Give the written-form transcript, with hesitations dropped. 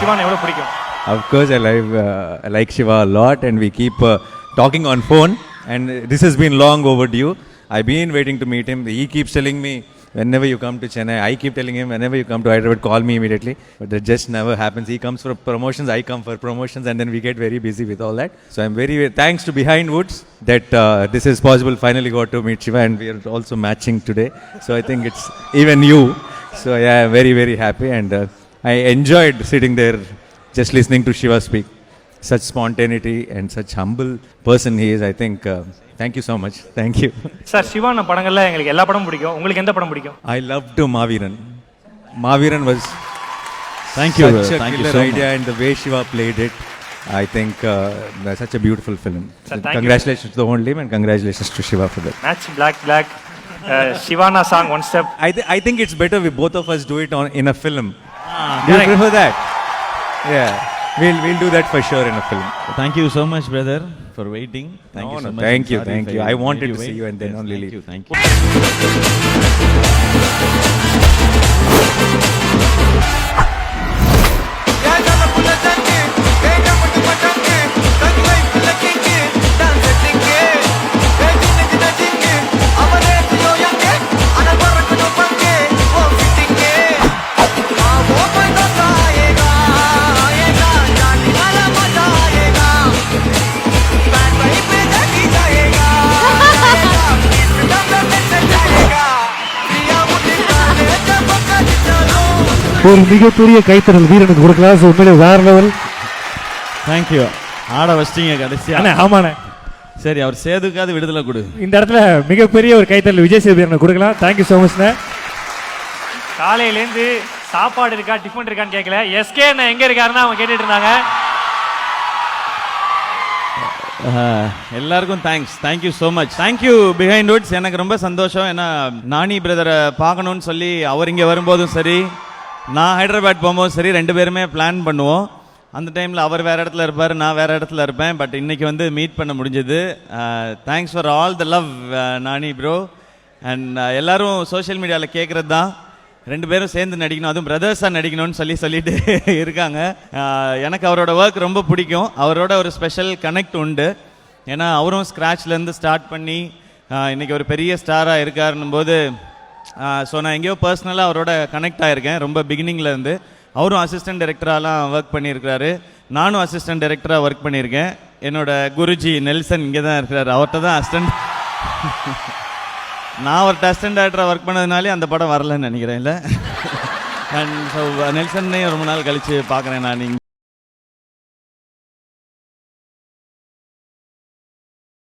சிவான் எவ்வளோ பிடிக்கும்? Of course, I like Shiva a lot, and we keep talking on phone. And this has been long overdue. I've been waiting to meet him. He keeps telling me whenever you come to Chennai. I keep telling him whenever you come to Hyderabad, call me immediately. But that just never happens. He comes for promotions, I come for promotions, and then we get very busy with all that. So I'm very thanks to Behind Woods that this is possible. Finally got to meet Shiva, and we are also matching today. So I think it's even you. So yeah, I'm very, very happy, and I enjoyed sitting there just listening to Shiva speak. Such spontaneity and such humble person he is. I think thank you so much. Thank you. Sir சிவான படங்கள்ல எங்களுக்கு எல்லா படமும் பிடிக்கும். உங்களுக்கு எந்த படம் பிடிக்கும்? I loved Maaviran. Maaviran was thank you such a thank killer you so idea, much. and the way Shiva played it, I think such a beautiful film. Sir, congratulations to the whole team, and congratulations to Shiva for that. Match black Shivana song one step. I think it's better we both of us do it in a film. Do you prefer that? Yeah. We'll do that for sure in a film. Thank you so much, brother, for waiting. Thank you so much. Thank you, Sorry thank if you. I wanted made to you see wait. you and then Yes, only thank leave. you, thank you. ஒரு மிகப்பெரிய கைத்தறல் வீரனுக்கு கொடுக்கலாம். உண்மையிலே வேற level. Thank you. ஆட வச்சிட்டீங்க கடைசியா. ஆமாண்ணே. சரி, அவர் சேதுக்காவது விடுதலை கொடு. இந்த இடத்துல மிகப்பெரிய ஒரு கைத்தறல் விஜய் சேதுபதிக்கு கொடுக்கலாம். தேங்க்யூ ஸோ மச்ண்ணே. காலையிலேருந்து சாப்பாடு இருக்கா டிஃபன் இருக்கான்னு கேட்கல. எஸ்கே அண்ணா எங்க இருக்காருன்னு அவங்க கேட்டுட்டு இருந்தாங்க. எல்லாருக்கும் thank you so much. Thank you behind Woods. எனக்கு ரொம்ப சந்தோஷம். ஏன்னா நானி பிரதரை பார்க்கணும்னு சொல்லி அவர் இங்கே வரும்போதும் சரி, நான் ஹைதராபாத் போகும்போதும் சரி, ரெண்டு பேருமே பிளான் பண்ணுவோம். அந்த டைமில் அவர் வேறு இடத்துல இருப்பார், நான் வேறு இடத்துல இருப்பேன். பட் இன்றைக்கி வந்து மீட் பண்ண முடிஞ்சது. Thanks for all the love Nani bro. And எல்லோரும் சோஷியல் மீடியாவில் கேட்குறது தான், ரெண்டு பேரும் சேர்ந்து நடிக்கணும், அதுவும் பிரதர்ஸாக நடிக்கணும்னு சொல்லிட்டு இருக்காங்க. எனக்கு அவரோட ஒர்க் ரொம்ப பிடிக்கும். அவரோட ஒரு ஸ்பெஷல் கனெக்ட் உண்டு. ஏன்னா அவரும் ஸ்க்ராட்ச்லேருந்து ஸ்டார்ட் பண்ணி இன்றைக்கி ஒரு பெரிய ஸ்டாராக இருக்காருன்னும் போது, ஸோ நான் எங்கேயோ பர்சனலாக அவரோட கனெக்ட் ஆகிருக்கேன் ரொம்ப பிகினிங்லேருந்து. அவரும் அசிஸ்டன்ட் டைரக்டராலாம் ஒர்க் பண்ணியிருக்கிறாரு, நானும் அசிஸ்டன்ட் டைரக்டராக ஒர்க் பண்ணியிருக்கேன். என்னோட குருஜி நெல்சன் இங்கே தான் இருக்கிறார், அவர்கிட்ட தான் அசிஸ்டன்ட். நான் ஒரு அசிஸ்டன்ட் டைரக்டராக ஒர்க் பண்ணதுனாலே அந்த படம் வரலன்னு நினைக்கிறேன். இல்லை, அண்ட் ஸோ நெல்சன்னையும் ரொம்ப நாள் கழித்து பார்க்குறேன் நான்.